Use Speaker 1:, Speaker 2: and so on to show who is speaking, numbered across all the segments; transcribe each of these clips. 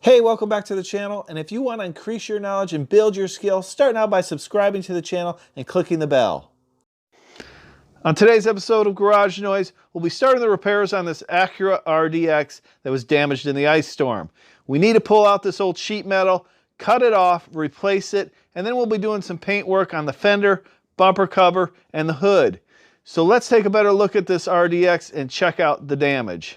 Speaker 1: Hey, welcome back to the channel, and if you want to increase your knowledge and build your skill, start now by subscribing to the channel and clicking the bell. On today's episode of Garage Noise, we'll be starting the repairs on this Acura Rdx that was damaged in the ice storm. We need to pull out this old sheet metal, cut it off, replace it, and then we'll be doing some paint work on the fender, bumper cover, and the hood. So let's take a better look at this Rdx and check out the damage.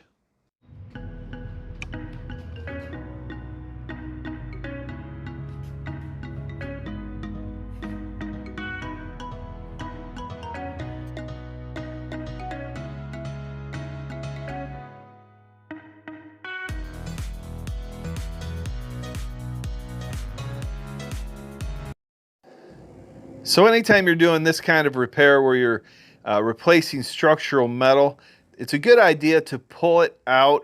Speaker 1: So anytime you're doing this kind of repair where you're replacing structural metal, it's a good idea to pull it out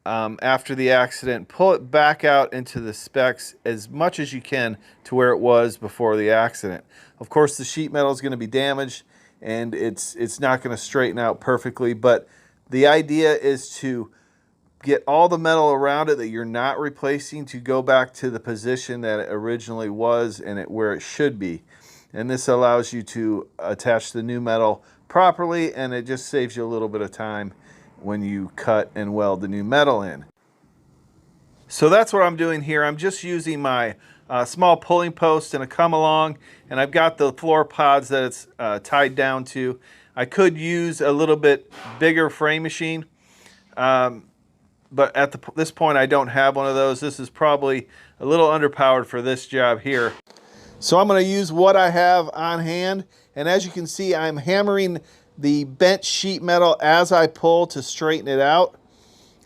Speaker 1: after the accident, pull it back out into the specs as much as you can to where it was before the accident. Of course, the sheet metal is going to be damaged and it's not going to straighten out perfectly, but the idea is to get all the metal around it that you're not replacing to go back to the position that it originally was and where it should be. And this allows you to attach the new metal properly, and it just saves you a little bit of time when you cut and weld the new metal in. So that's what I'm doing here. I'm just using my small pulling post and a come along, and I've got the floor pods that it's tied down to. I could use a little bit bigger frame machine, but at this point I don't have one of those. This is probably a little underpowered for this job here. So I'm going to use what I have on hand, and as you can see, I'm hammering the bent sheet metal as I pull to straighten it out.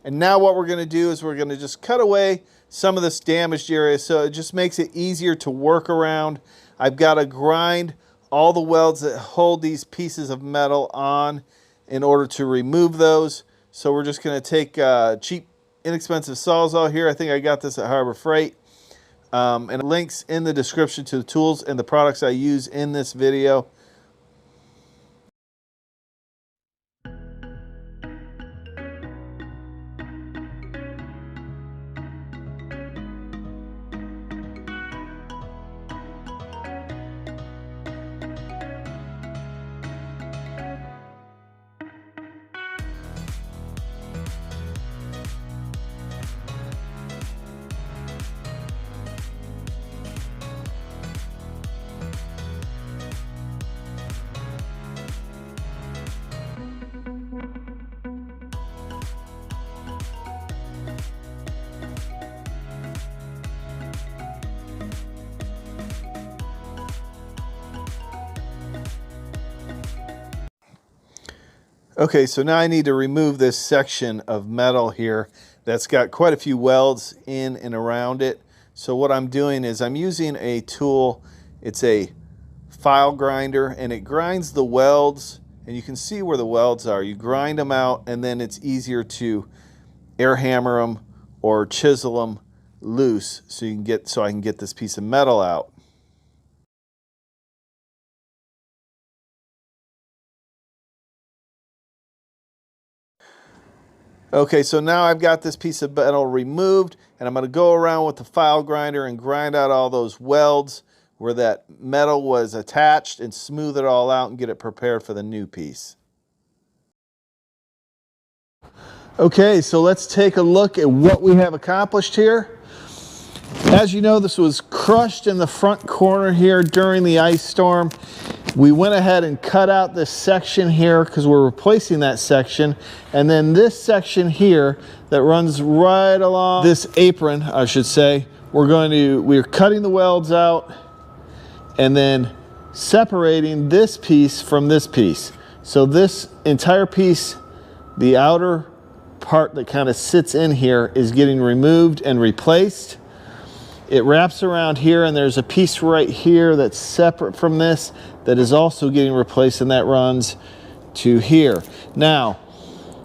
Speaker 1: And now what we're going to do is we're going to just cut away some of this damaged area so it just makes it easier to work around. I've got to grind all the welds that hold these pieces of metal on in order to remove those. So we're just going to take cheap, inexpensive Sawzall here. I think I got this at Harbor Freight. And links in the description to the tools and the products I use in this video. Okay, so now I need to remove this section of metal here that's got quite a few welds in and around it. So what I'm doing is I'm using a tool. It's a file grinder, and it grinds the welds, and you can see where the welds are. You grind them out, and then it's easier to air hammer them or chisel them loose so I can get this piece of metal out. Okay, so now I've got this piece of metal removed, and I'm going to go around with the file grinder and grind out all those welds where that metal was attached and smooth it all out and get it prepared for the new piece. Okay, so let's take a look at what we have accomplished here. As you know, this was crushed in the front corner here during the ice storm. We went ahead and cut out this section here because we're replacing that section. And then this section here that runs right along this apron, I should say, we're cutting the welds out and then separating this piece from this piece. So this entire piece, the outer part that kind of sits in here, is getting removed and replaced. It wraps around here, and there's a piece right here that's separate from this that is also getting replaced, and that runs to here. Now,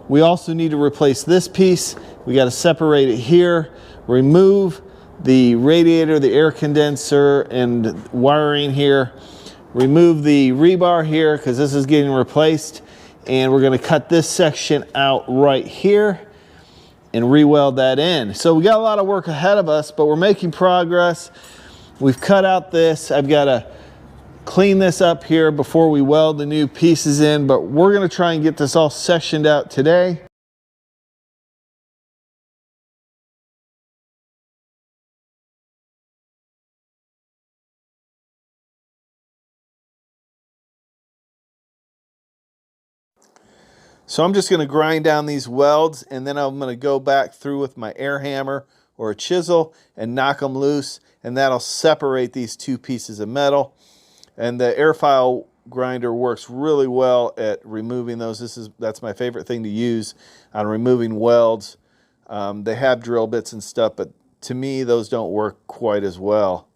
Speaker 1: we also need to replace this piece. We got to separate it here, remove the radiator, the air condenser, and wiring here. Remove the rebar here because this is getting replaced, and we're going to cut this section out right here. and re-weld that in. So we got a lot of work ahead of us, but we're making progress. We've cut out this. I've got to clean this up here before we weld the new pieces in, but we're going to try and get this all sectioned out today. So I'm just going to grind down these welds, and then I'm going to go back through with my air hammer or a chisel and knock them loose, and that'll separate these two pieces of metal. And the air file grinder works really well at removing those. That's my favorite thing to use on removing welds. They have drill bits and stuff, but to me those don't work quite as well.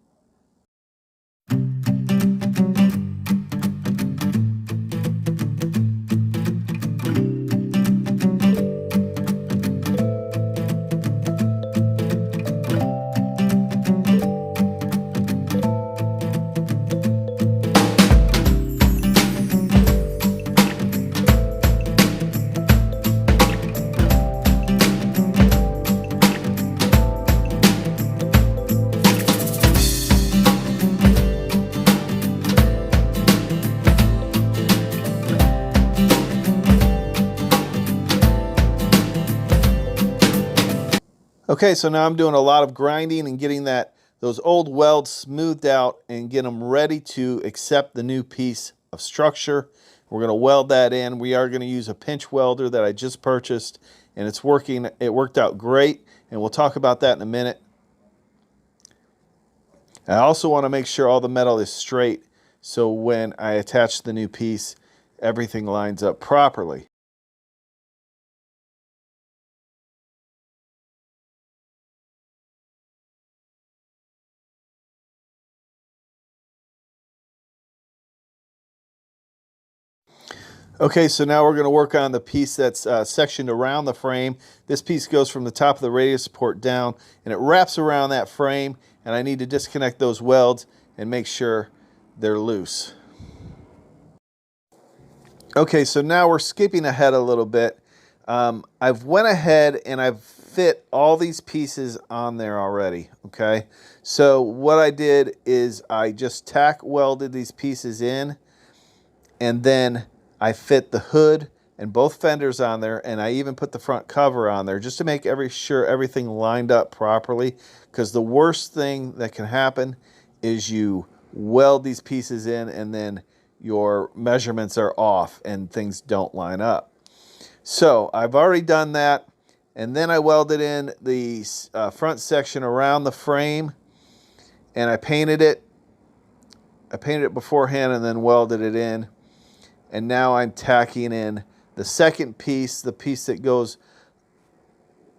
Speaker 1: Okay, so now I'm doing a lot of grinding and getting those old welds smoothed out and get them ready to accept the new piece of structure. We're going to weld that in. We are going to use a pinch welder that I just purchased, and it's working. It worked out great, and we'll talk about that in a minute. I also want to make sure all the metal is straight, so when I attach the new piece, everything lines up properly. Okay, so now we're going to work on the piece that's sectioned around the frame. This piece goes from the top of the radius support down, and it wraps around that frame, and I need to disconnect those welds and make sure they're loose. Okay, so now we're skipping ahead a little bit. I've went ahead and I've fit all these pieces on there already, okay? So what I did is I just tack welded these pieces in, and then I fit the hood and both fenders on there, and I even put the front cover on there just to make sure everything lined up properly, because the worst thing that can happen is you weld these pieces in and then your measurements are off and things don't line up. So I've already done that, and then I welded in the front section around the frame, and I painted it. I painted it beforehand and then welded it in. And now I'm tacking in the second piece, the piece that goes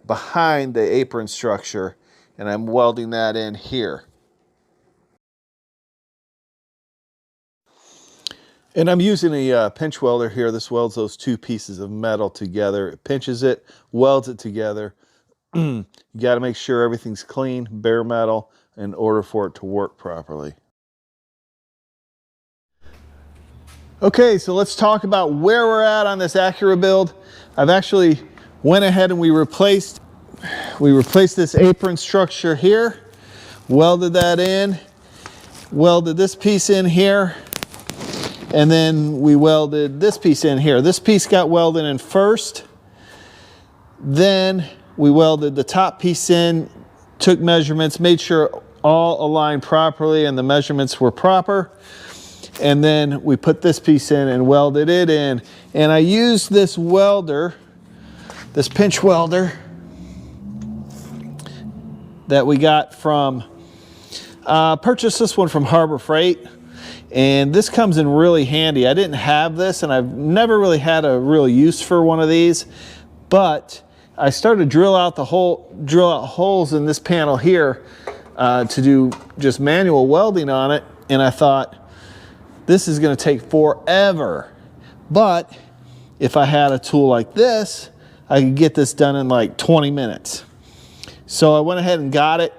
Speaker 1: behind the apron structure, and I'm welding that in here. And I'm using a pinch welder here. This welds those two pieces of metal together. It pinches it, welds it together. You got to make sure everything's clean, bare metal, in order for it to work properly. Okay, so let's talk about where we're at on this Acura build. I've actually went ahead and we replaced this apron structure here, welded that in, welded this piece in here, and then we welded this piece in here. This piece got welded in first, then we welded the top piece in, took measurements, made sure all aligned properly and the measurements were proper. And then we put this piece in and welded it in. And I used this welder, this pinch welder that we got from, purchased this one from Harbor Freight. And this comes in really handy. I didn't have this, and I've never really had a real use for one of these. But I started to drill out holes in this panel here to do just manual welding on it. And I thought, this is going to take forever, but if I had a tool like this, I could get this done in like 20 minutes. So I went ahead and got it,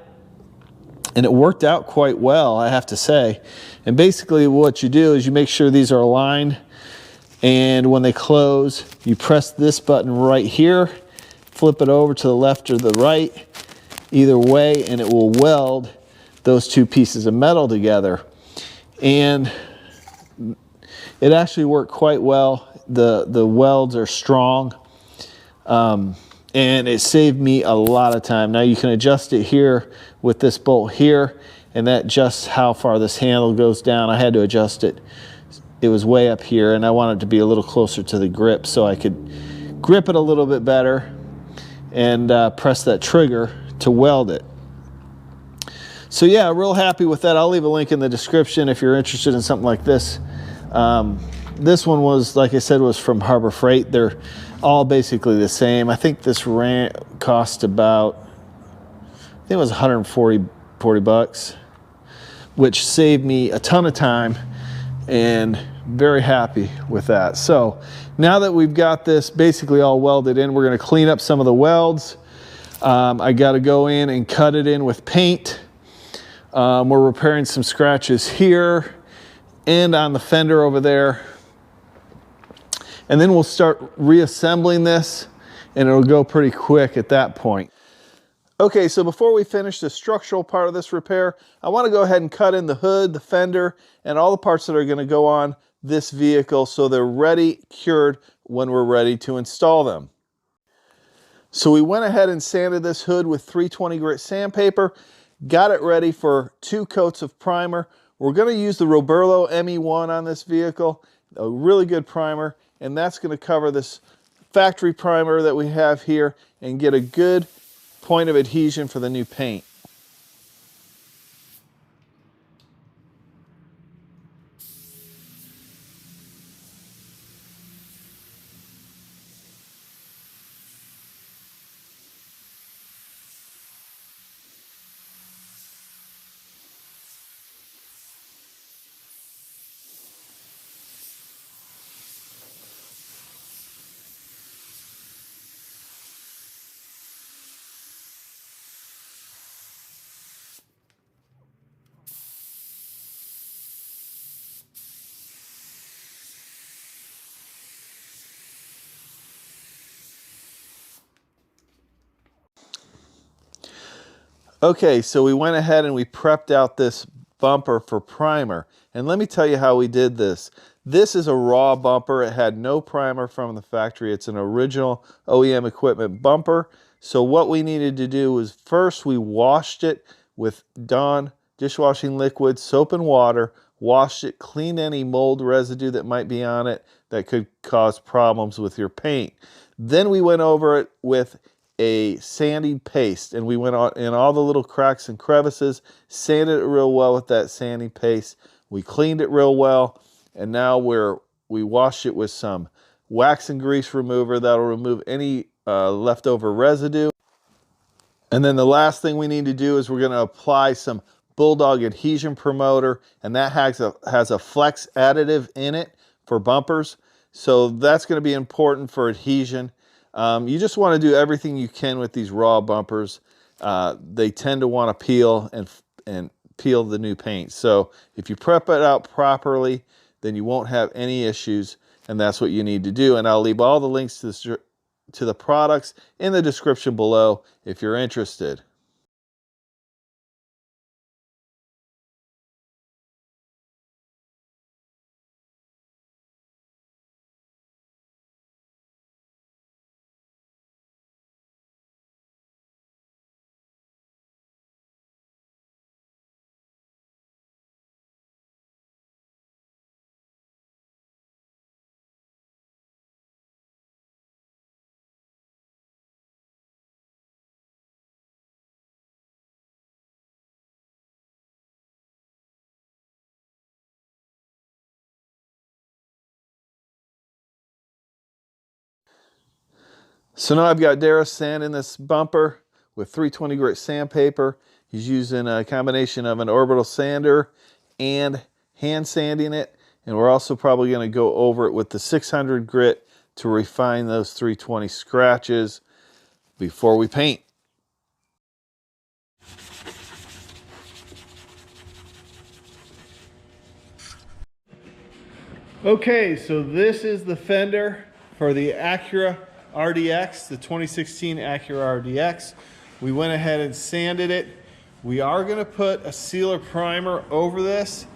Speaker 1: and it worked out quite well, I have to say. And basically what you do is you make sure these are aligned, and when they close, you press this button right here, flip it over to the left or the right, either way, and it will weld those two pieces of metal together. And it actually worked quite well. The welds are strong, and it saved me a lot of time. Now you can adjust it here with this bolt here, and that adjusts how far this handle goes down. I had to adjust it. It was way up here, and I wanted it to be a little closer to the grip so I could grip it a little bit better and press that trigger to weld it. So yeah, real happy with that. I'll leave a link in the description if you're interested in something like this. This one was, like I said, was from Harbor Freight. They're all basically the same. I think this cost about, I think it was 140 bucks, which saved me a ton of time, and very happy with that. So now that we've got this basically all welded in, we're going to clean up some of the welds. I got to go in and cut it in with paint. We're repairing some scratches here and on the fender over there. And then we'll start reassembling this, and it'll go pretty quick at that point. Okay, so before we finish the structural part of this repair, I want to go ahead and cut in the hood, the fender, and all the parts that are going to go on this vehicle so they're ready, cured, when we're ready to install them. So we went ahead and sanded this hood with 320 grit sandpaper, got it ready for 2 coats of primer. We're going to use the Roberlo M1 on this vehicle, a really good primer, and that's going to cover this factory primer that we have here and get a good point of adhesion for the new paint. Okay, so we went ahead and we prepped out this bumper for primer. And let me tell you how we did this. This is a raw bumper. It had no primer from the factory. It's an original OEM equipment bumper. So what we needed to do was first we washed it with Dawn dishwashing liquid, soap and water, washed it, cleaned any mold residue that might be on it that could cause problems with your paint. Then we went over it with a sanding paste, and we went on in all the little cracks and crevices, sanded it real well with that sanding paste. We cleaned it real well, and now we washed it with some wax and grease remover that'll remove any leftover residue. And then the last thing we need to do is we're going to apply some Bulldog adhesion promoter, and that has a flex additive in it for bumpers. So that's going to be important for adhesion. You just want to do everything you can with these raw bumpers. They tend to want to peel and peel the new paint. So if you prep it out properly, then you won't have any issues, and that's what you need to do. And I'll leave all the links to the products in the description below if you're interested. So now I've got Darris sanding this bumper with 320 grit sandpaper. He's using a combination of an orbital sander and hand sanding it. And we're also probably going to go over it with the 600 grit to refine those 320 scratches before we paint. Okay, so this is the fender for the Acura RDX, the 2016 Acura Rdx. We went ahead and sanded it. We are going to put a sealer primer over this.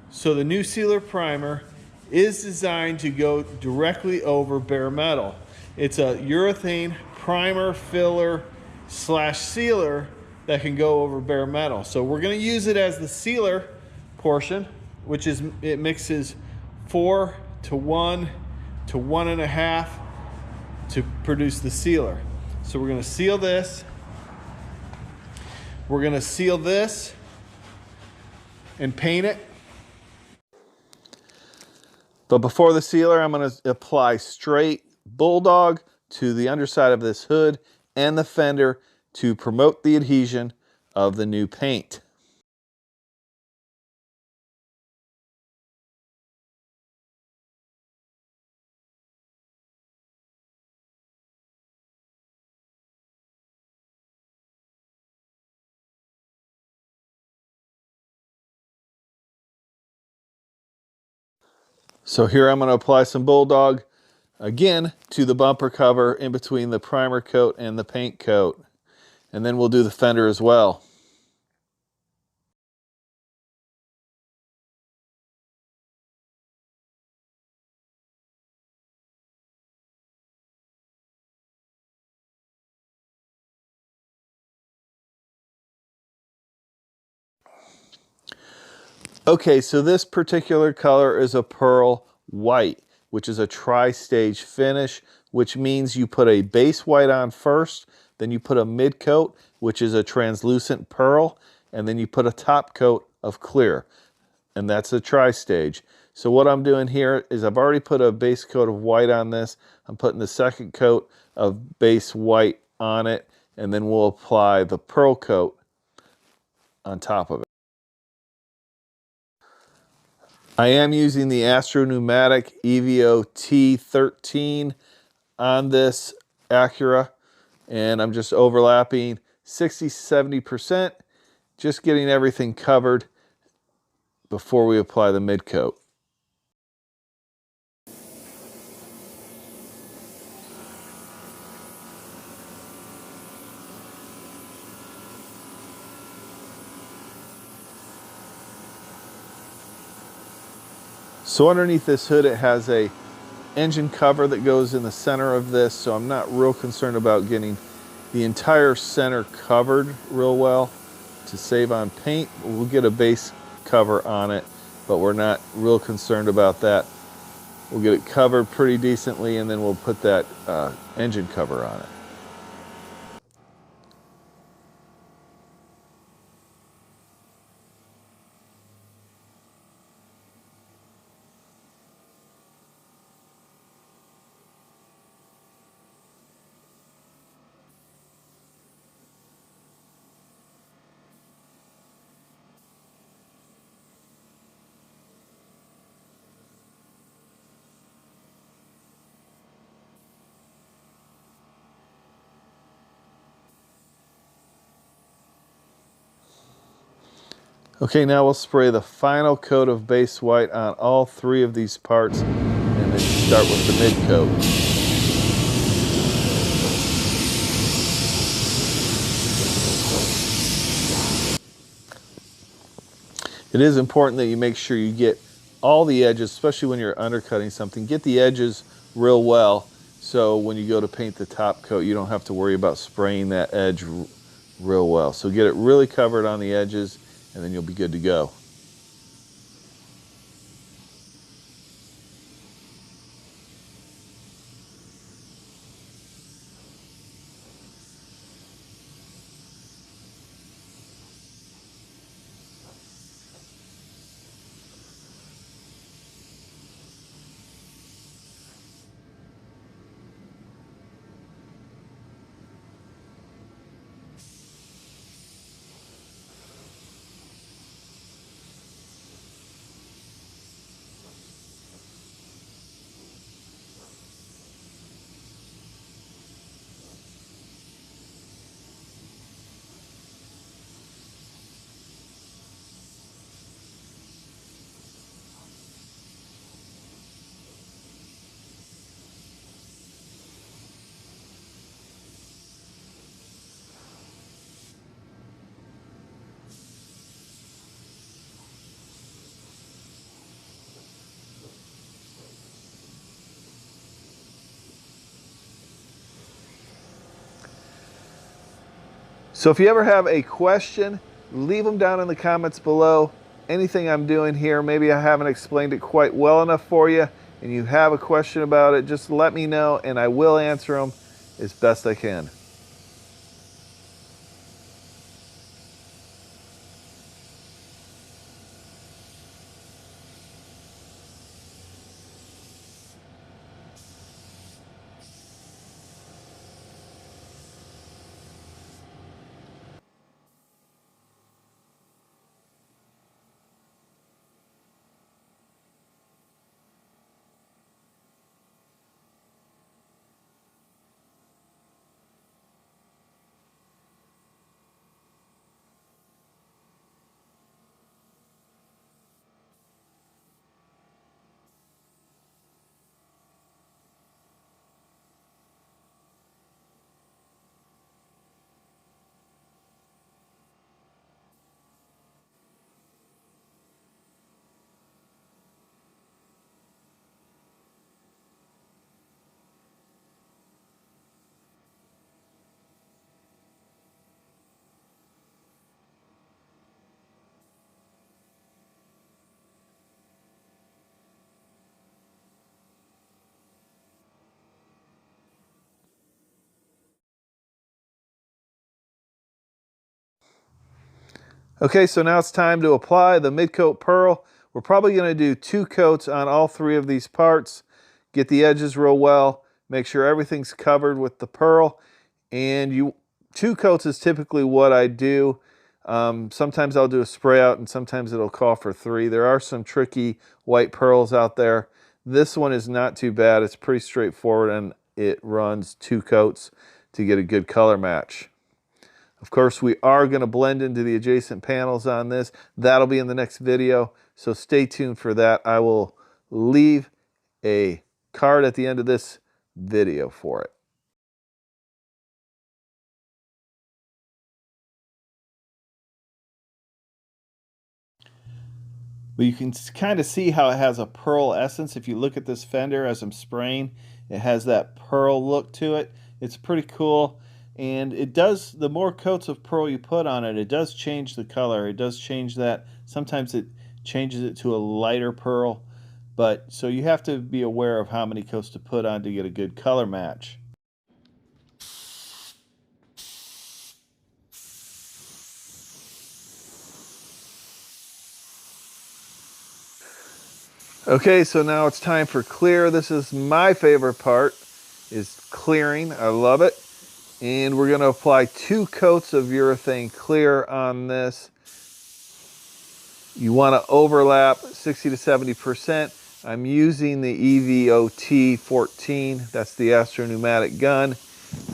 Speaker 1: So the new sealer primer is designed to go directly over bare metal. It's a urethane primer filler slash sealer that can go over bare metal. So we're going to use it as the sealer portion, which is, it mixes 4 to 1 to 1.5 to produce the sealer. So we're going to seal this. We're going to seal this and paint it. But before the sealer, I'm going to apply straight Bulldog to the underside of this hood and the fender to promote the adhesion of the new paint. So here I'm going to apply some Bulldog again to the bumper cover in between the primer coat and the paint coat. And then we'll do the fender as well. Okay, so this particular color is a pearl white, which is a tri-stage finish, which means you put a base white on first, then you put a mid coat, which is a translucent pearl, and then you put a top coat of clear, and that's a tri-stage. So what I'm doing here is I've already put a base coat of white on this. I'm putting the second coat of base white on it, and then we'll apply the pearl coat on top of it. I am using the Astro pneumatic EVO T13 on this Acura, and I'm just overlapping 60-70%, just getting everything covered before we apply the mid coat. So underneath this hood, it has a engine cover that goes in the center of this, so I'm not real concerned about getting the entire center covered real well to save on paint. We'll get a base cover on it, but we're not real concerned about that. We'll get it covered pretty decently, and then we'll put that engine cover on it. Okay, now we'll spray the final coat of base white on all 3 of these parts, and then start with the mid coat. It is important that you make sure you get all the edges, especially when you're undercutting something. Get the edges real well, so when you go to paint the top coat, you don't have to worry about spraying that edge real well. So get it really covered on the edges, and then you'll be good to go. So if you ever have a question, leave them down in the comments below. Anything I'm doing here, maybe I haven't explained it quite well enough for you, and you have a question about it, just let me know and I will answer them as best I can. Okay, so now it's time to apply the mid-coat pearl. We're probably going to do 2 coats on all 3 of these parts. Get the edges real well. Make sure everything's covered with the pearl. And 2 coats is typically what I do. Sometimes I'll do a spray out and sometimes it'll call for 3. There are some tricky white pearls out there. This one is not too bad. It's pretty straightforward and it runs 2 coats to get a good color match. Of course, we are going to blend into the adjacent panels on this. That'll be in the next video, so stay tuned for that. I will leave a card at the end of this video for it. But you can kind of see how it has a pearl essence. If you look at this fender as I'm spraying, it has that pearl look to it. It's pretty cool. And it does, the more coats of pearl you put on it, it does change the color. It does change that. Sometimes it changes it to a lighter pearl. But so you have to be aware of how many coats to put on to get a good color match. Okay, so now it's time for clear. This is my favorite part, is clearing. I love it. And we're going to apply 2 coats of urethane clear on this. You want to overlap 60 to 70%. I'm using the EVOT 14. That's the Astro pneumatic gun.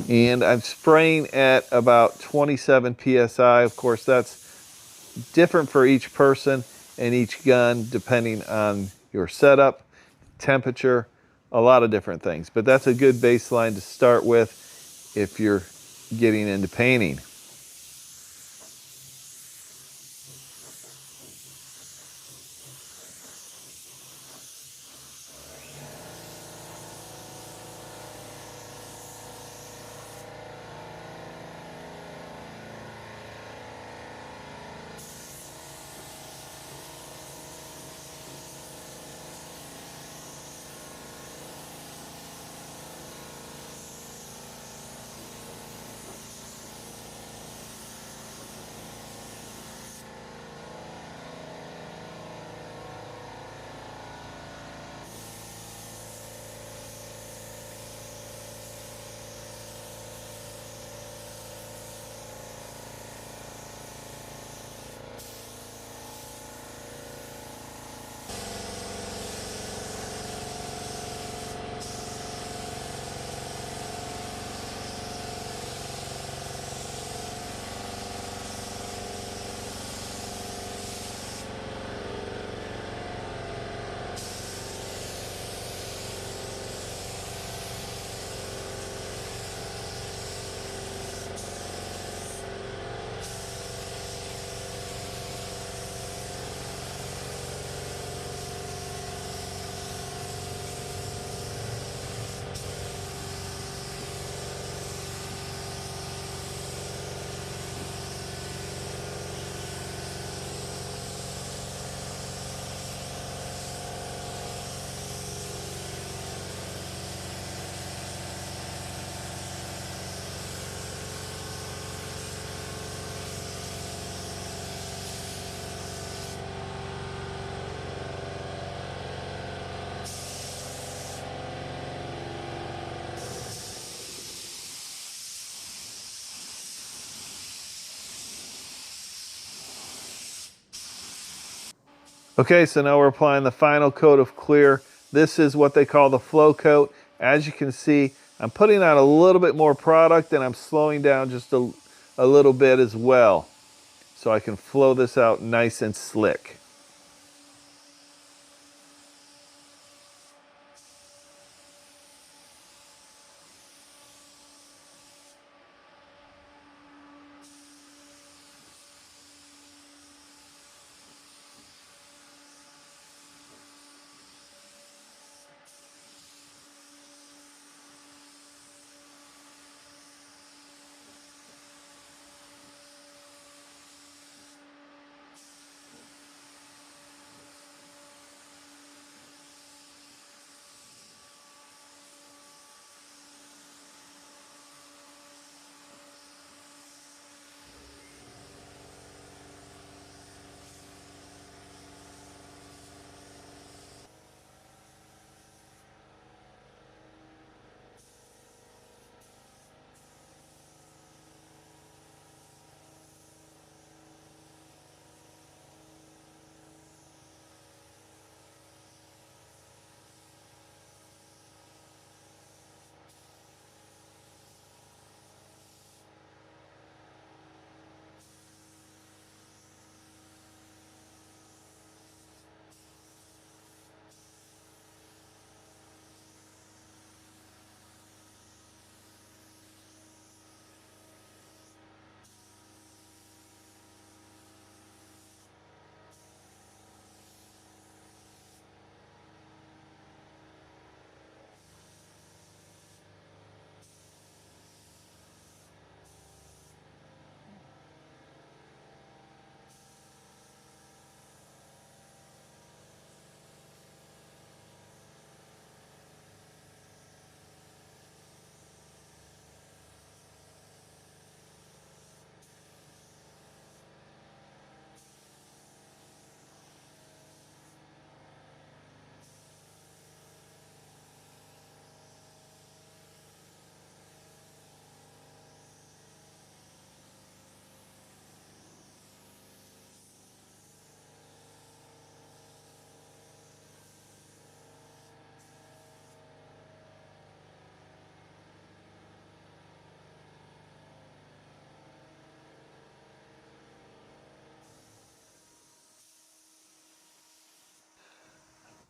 Speaker 1: And I'm spraying at about 27 PSI. Of course, that's different for each person and each gun depending on your setup, temperature, a lot of different things. But that's a good baseline to start with if you're getting into painting. Okay, so now we're applying the final coat of clear. This is what they call the flow coat. As you can see, I'm putting on a little bit more product and I'm slowing down just a little bit as well, so I can flow this out nice and slick.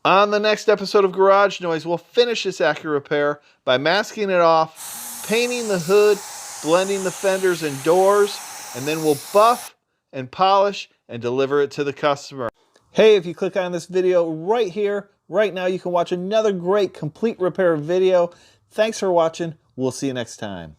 Speaker 1: On the next episode of Garage Noise, we'll finish this Acura repair by masking it off, painting the hood, blending the fenders and doors, and then we'll buff and polish and deliver it to the customer. Hey, if you click on this video right here, right now, you can watch another great complete repair video. Thanks for watching. We'll see you next time.